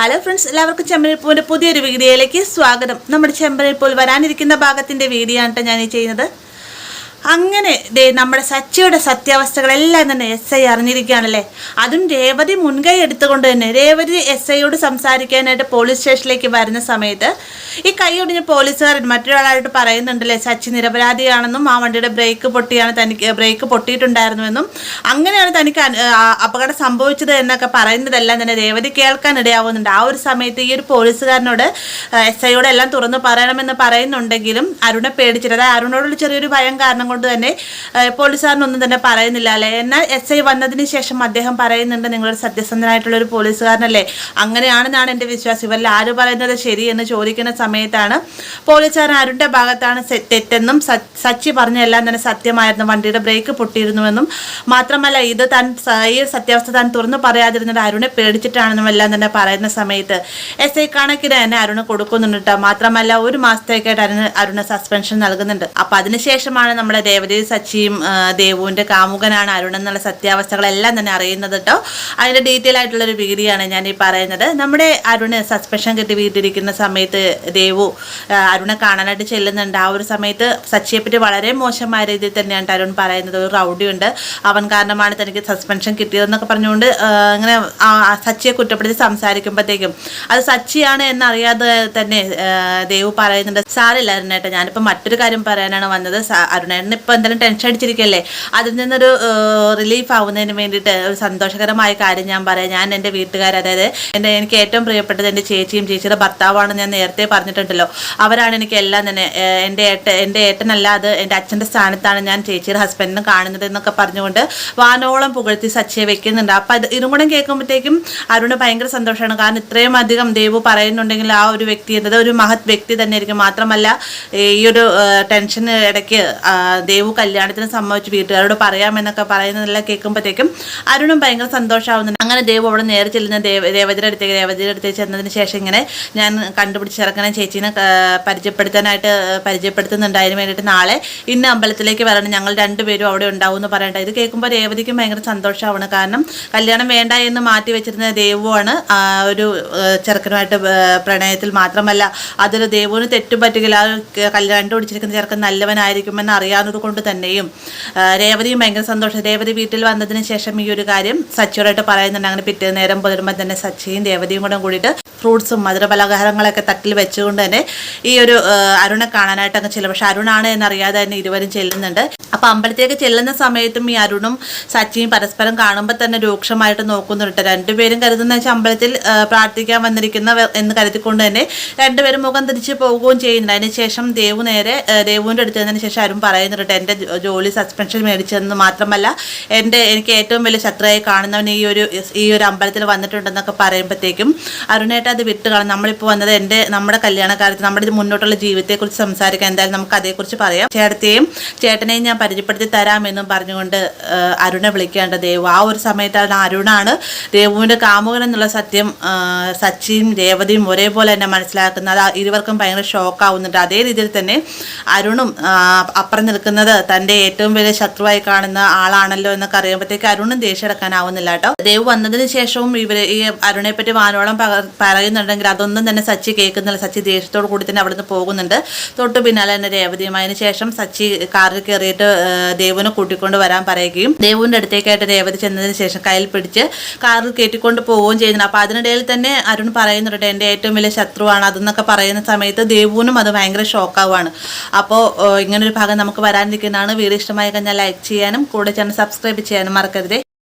Hello friends, എല്ലാവർക്കും ചെമ്പനിപ്പൂവിൻ്റെ പുതിയൊരു വീഡിയോയിലേക്ക് സ്വാഗതം. നമ്മുടെ ചെമ്പനിപ്പൂൽ വരാനിരിക്കുന്ന ഭാഗത്തിൻ്റെ വീഡിയോ ആണ് ഞാൻ ഈ ചെയ്യുന്നത്. അങ്ങനെ നമ്മുടെ സച്ചിയുടെ സത്യാവസ്ഥകളെല്ലാം തന്നെ SI അറിഞ്ഞിരിക്കുകയാണല്ലേ. അതും രേവതി മുൻകൈ എടുത്തുകൊണ്ട് തന്നെ രേവതി SIയോട് സംസാരിക്കാനായിട്ട് പോലീസ് സ്റ്റേഷനിലേക്ക് വരുന്ന സമയത്ത് ഈ കൈയൊടിഞ്ഞ പോലീസുകാരൻ മറ്റൊരാളായിട്ട് പറയുന്നുണ്ടല്ലേ, സച്ചി നിരപരാധിയാണെന്നും ആ വണ്ടിയുടെ ബ്രേക്ക് പൊട്ടിയിട്ടുണ്ടായിരുന്നുവെന്നും അങ്ങനെയാണ് തനിക്ക് അപകടം സംഭവിച്ചത് എന്നൊക്കെ പറയുന്നതെല്ലാം തന്നെ രേവതി കേൾക്കാൻ ഇടയാവുന്നുണ്ട്. ആ ഒരു സമയത്ത് ഈ ഒരു പോലീസുകാരനോട് SIയോട് എല്ലാം തുറന്നു പറയണമെന്ന് പറയുന്നുണ്ടെങ്കിലും അരുണെ പേടിച്ചിട്ട്, അതായത് അരുണോടുള്ള ചെറിയൊരു ഭയം കാരണം കൊണ്ട് തന്നെ പോലീസുകാരനൊന്നും തന്നെ പറയുന്നില്ല അല്ലേ. എന്നാൽ SI വന്നതിന് ശേഷം അദ്ദേഹം പറയുന്നുണ്ട്, നിങ്ങളൊരു സത്യസന്ധനായിട്ടുള്ള ഒരു പോലീസുകാരനല്ലേ, അങ്ങനെയാണെന്നാണ് എൻ്റെ വിശ്വാസം, ഇവരിൽ ആര് പറയുന്നത് ശരി എന്ന് ചോദിക്കുന്ന സമയത്താണ് പോലീസുകാരൻ അരുണിൻ്റെ ഭാഗത്താണ് തെറ്റെന്നും സച്ചി പറഞ്ഞെല്ലാം തന്നെ സത്യമായിരുന്നു, വണ്ടിയുടെ ബ്രേക്ക് പൊട്ടിയിരുന്നുവെന്നും മാത്രമല്ല ഇത് ഈ സത്യാവസ്ഥ താൻ തുറന്നു പറയാതിരുന്നത് അരുണെ പേടിച്ചിട്ടാണെന്നും എല്ലാം തന്നെ പറയുന്ന സമയത്ത് SI കണക്കിന് തന്നെ അരുണ് കൊടുക്കുന്നുണ്ട് കേട്ടോ. മാത്രമല്ല 1 മാസത്തേക്കായിട്ട് അരുണ് സസ്പെൻഷൻ നൽകുന്നുണ്ട്. അപ്പം അതിനുശേഷമാണ് നമ്മുടെ രേവതി സച്ചിയും ദേവുവിൻ്റെ കാമുകനാണ് അരുൺ എന്നുള്ള സത്യാവസ്ഥകളെല്ലാം തന്നെ അറിയുന്നത് കേട്ടോ. അതിൻ്റെ ഡീറ്റെയിൽ ആയിട്ടുള്ളൊരു വീഡിയോ ആണ് ഞാൻ ഈ പറയുന്നത്. നമ്മുടെ അരുണ് സസ്പെൻഷൻ കിട്ടി വീട്ടിലിരിക്കുന്ന സമയത്ത് ദേവു അരുണെ കാണാനായിട്ട് ചെല്ലുന്നുണ്ട്. ആ ഒരു സമയത്ത് സച്ചിയെ പറ്റി വളരെ മോശമായ രീതിയിൽ തന്നെയാണ് അരുൺ പറയുന്നത്. ഒരു റൗഡിയുണ്ട്, അവൻ കാരണമാണ് തനിക്ക് സസ്പെൻഷൻ കിട്ടിയതെന്നൊക്കെ പറഞ്ഞുകൊണ്ട് ഇങ്ങനെ സച്ചിയെ കുറ്റപ്പെടുത്തി സംസാരിക്കുമ്പോഴത്തേക്കും അത് സച്ചിയാണ് എന്നറിയാതെ തന്നെ ദേവു പറയുന്നുണ്ട്, സാരില്ല അരുണേട്ട, ഞാനിപ്പോൾ മറ്റൊരു കാര്യം പറയാനാണ് വന്നത്. അരുണേട്ടന് ഇപ്പോൾ എന്തായാലും ടെൻഷൻ അടിച്ചിരിക്കല്ലേ, അതിൽ നിന്നൊരു റിലീഫ് ആവുന്നതിന് വേണ്ടിയിട്ട് ഒരു സന്തോഷകരമായ കാര്യം ഞാൻ പറയാം. ഞാൻ എൻ്റെ വീട്ടുകാർ, അതായത് എനിക്ക് ഏറ്റവും പ്രിയപ്പെട്ടത് എൻ്റെ ചേച്ചിയും ചേച്ചിയുടെ ഭർത്താവാണ്. ഞാൻ നേരത്തെ പറഞ്ഞിട്ടുണ്ടല്ലോ, അവരാണ് എനിക്ക് എല്ലാം തന്നെ. എൻ്റെ ഏട്ടനല്ല, അത് എൻ്റെ അച്ഛൻ്റെ സ്ഥാനത്താണ് ഞാൻ ചേച്ചിയുടെ ഹസ്ബൻഡിനെ കാണുന്നത് എന്നൊക്കെ പറഞ്ഞുകൊണ്ട് വാനോളം പുകഴ്ത്തി സച്ചിയെ വെക്കുന്നുണ്ട്. അപ്പം ഇതും കൂടെ കേൾക്കുമ്പോഴത്തേക്കും അരുണ് ഭയങ്കര സന്തോഷമാണ്. കാരണം ഇത്രയും അധികം ദേവു പറയുന്നുണ്ടെങ്കിൽ ആ ഒരു വ്യക്തി എന്നത് ഒരു മഹത് വ്യക്തി തന്നെ ആയിരിക്കും. മാത്രമല്ല ഈ ഒരു ടെൻഷൻ ഇടയ്ക്ക് ദേവു കല്യാണത്തിന് സംഭവിച്ച് വീട്ടുകാരോട് പറയാമെന്നൊക്കെ പറയുന്നതെല്ലാം കേൾക്കുമ്പോഴത്തേക്കും അരുണും ഭയങ്കര സന്തോഷമാവുന്നുണ്ട്. അങ്ങനെ ദേവു അവിടെ നേരെ ചെല്ലുന്ന രേവതിയുടെ അടുത്തേക്ക് ചെന്നതിന് ശേഷം ഇങ്ങനെ ഞാൻ കണ്ടുപിടിച്ച് ഇറങ്ങണ ചേച്ചീനെ പരിചയപ്പെടുത്തുന്നുണ്ട്. അതിന് വേണ്ടിയിട്ട് നാളെ ഇന്ന അമ്പലത്തിലേക്ക് വരണം, ഞങ്ങൾ 2 പേരും അവിടെ ഉണ്ടാവും എന്ന് പറയണ്ട. ഇത് കേൾക്കുമ്പോൾ രേവതിക്കും ഭയങ്കര സന്തോഷമാണ്. കാരണം കല്യാണം വേണ്ട എന്ന് മാറ്റി വെച്ചിരുന്ന ദേവുവാണ് ഒരു ചെറുക്കനുമായിട്ട് പ്രണയത്തിൽ. മാത്രമല്ല അതിൽ ദേവുവിന് തെറ്റുപറ്റുകയില്ല, കണ്ടുപിടിച്ചിരിക്കുന്ന ചെറുക്കൻ നല്ലവനായിരിക്കുമെന്ന് അറിയാവുന്നത് കൊണ്ട് തന്നെയും രേവതിയും ഭയങ്കര സന്തോഷം. രേവതി വീട്ടിൽ വന്നതിന് ശേഷം ഈ ഒരു കാര്യം സച്ചിയോടായിട്ട് പറയുന്നുണ്ട്. അങ്ങനെ പിറ്റേ നേരം പുലരുമ്പോൾ തന്നെ സച്ചിയും രേവതിയും കൂടെ കൂടിയിട്ട് ഫ്രൂട്ട്സും മധുരപലഹാരങ്ങളൊക്കെ തട്ടിൽ വെച്ചുകൊണ്ട് തന്നെ ഈ ഒരു അരുണെ കാണാനായിട്ട് അങ്ങ് ചെല്ലും. പക്ഷെ അരുണാണ് എന്നറിയാതെ തന്നെ ഇരുവരും ചെല്ലുന്നുണ്ട്. അപ്പം അമ്പലത്തേക്ക് ചെല്ലുന്ന സമയത്തും ഈ അരുണും സച്ചിയും പരസ്പരം കാണുമ്പോൾ തന്നെ രൂക്ഷമായിട്ട് നോക്കുന്നുണ്ട്. 2 പേരും കരുതുന്ന വെച്ചാൽ അമ്പലത്തിൽ പ്രാർത്ഥിക്കാൻ വന്നിരിക്കുന്ന എന്ന് കരുതിക്കൊണ്ട് തന്നെ 2 പേരും മുഖം തിരിച്ച് പോവുകയും ചെയ്യുന്നുണ്ട്. അതിനുശേഷം ദേവുവിൻ്റെ അടുത്ത് ചെന്നതിന് ശേഷം അരുൺ പറയുന്നുണ്ട്, എൻ്റെ ജോലി സസ്പെൻഷൻ മേടിച്ചതെന്ന് മാത്രമല്ല എനിക്ക് ഏറ്റവും വലിയ ശത്രുവായി കാണുന്നവൻ ഈ ഒരു അമ്പലത്തിൽ വന്നിട്ടുണ്ടെന്നൊക്കെ പറയുമ്പോഴത്തേക്കും അരുണേട്ട അത് വിട്ട് കാണും. നമ്മളിപ്പോൾ വന്നത് നമ്മുടെ കല്യാണക്കാലത്ത് നമ്മുടെ മുന്നോട്ടുള്ള ജീവിതത്തെക്കുറിച്ച് സംസാരിക്കാൻ, എന്തായാലും നമുക്ക് അതേക്കുറിച്ച് പറയാം, ചേട്ടനെയും ഞാൻ പരിചയപ്പെടുത്തി തരാമെന്നും പറഞ്ഞുകൊണ്ട് അരുണെ വിളിക്കേണ്ട ദേവു. ആ ഒരു സമയത്താണ് അരുണാണ് ദേവുവിൻ്റെ കാമുകൻ എന്നുള്ള സത്യം സച്ചിയും രേവതിയും ഒരേപോലെ തന്നെ മനസ്സിലാക്കുന്നത്. അത് ഇരുവർക്കും ഭയങ്കര ഷോക്കാവുന്നുണ്ട്. അതേ രീതിയിൽ തന്നെ അരുണും അപ്പുറം നിൽക്കുന്നത് തൻ്റെ ഏറ്റവും വലിയ ശത്രുവായി കാണുന്ന ആളാണല്ലോ എന്നൊക്കെ അറിയുമ്പോഴത്തേക്ക് അരുണും ദേഷ്യം എടുക്കാനാവുന്നില്ല കേട്ടോ. ദേവു വന്നതിന് ശേഷവും ഈ അരുണെ പറ്റി വാനോളം പറയുന്നുണ്ടെങ്കിൽ അതൊന്നും തന്നെ സച്ചി കേൾക്കുന്നില്ല. സച്ചി ദേഷ്യത്തോടു കൂടി തന്നെ അവിടുന്ന് പോകുന്നുണ്ട്. തൊട്ടു പിന്നാലെ തന്നെ രേവതിയും. അതിന് ശേഷം സച്ചി കാറിൽ കയറിയിട്ട് ദേവുവിനെ കൂട്ടിക്കൊണ്ട് വരാൻ പറയുകയും ദേവുവിൻ്റെ അടുത്തേക്കായിട്ട് രേവതി ചെന്നതിന് ശേഷം കയ്യിൽ പിടിച്ച് കാറിൽ കയറ്റിക്കൊണ്ട് പോവുകയും ചെയ്യുന്നുണ്ട്. അപ്പോൾ അതിനിടയിൽ തന്നെ അരുൺ പറയുന്നുണ്ട്, എൻ്റെ ഏറ്റവും വലിയ ശത്രുവാണ് അതെന്നൊക്കെ പറയുന്ന സമയത്ത് ദേവുവിനും അത് ഭയങ്കര ഷോക്കാവുകയാണ്. അപ്പോൾ ഇങ്ങനൊരു ഭാഗം നമുക്ക് വരാനിരിക്കുന്നതാണ്. വീഡിയോ ഇഷ്ടമായി കഴിഞ്ഞാൽ ലൈക്ക് ചെയ്യാനും കൂടെ ചാനൽ സബ്സ്ക്രൈബ് ചെയ്യാനും മറക്കരുതേ.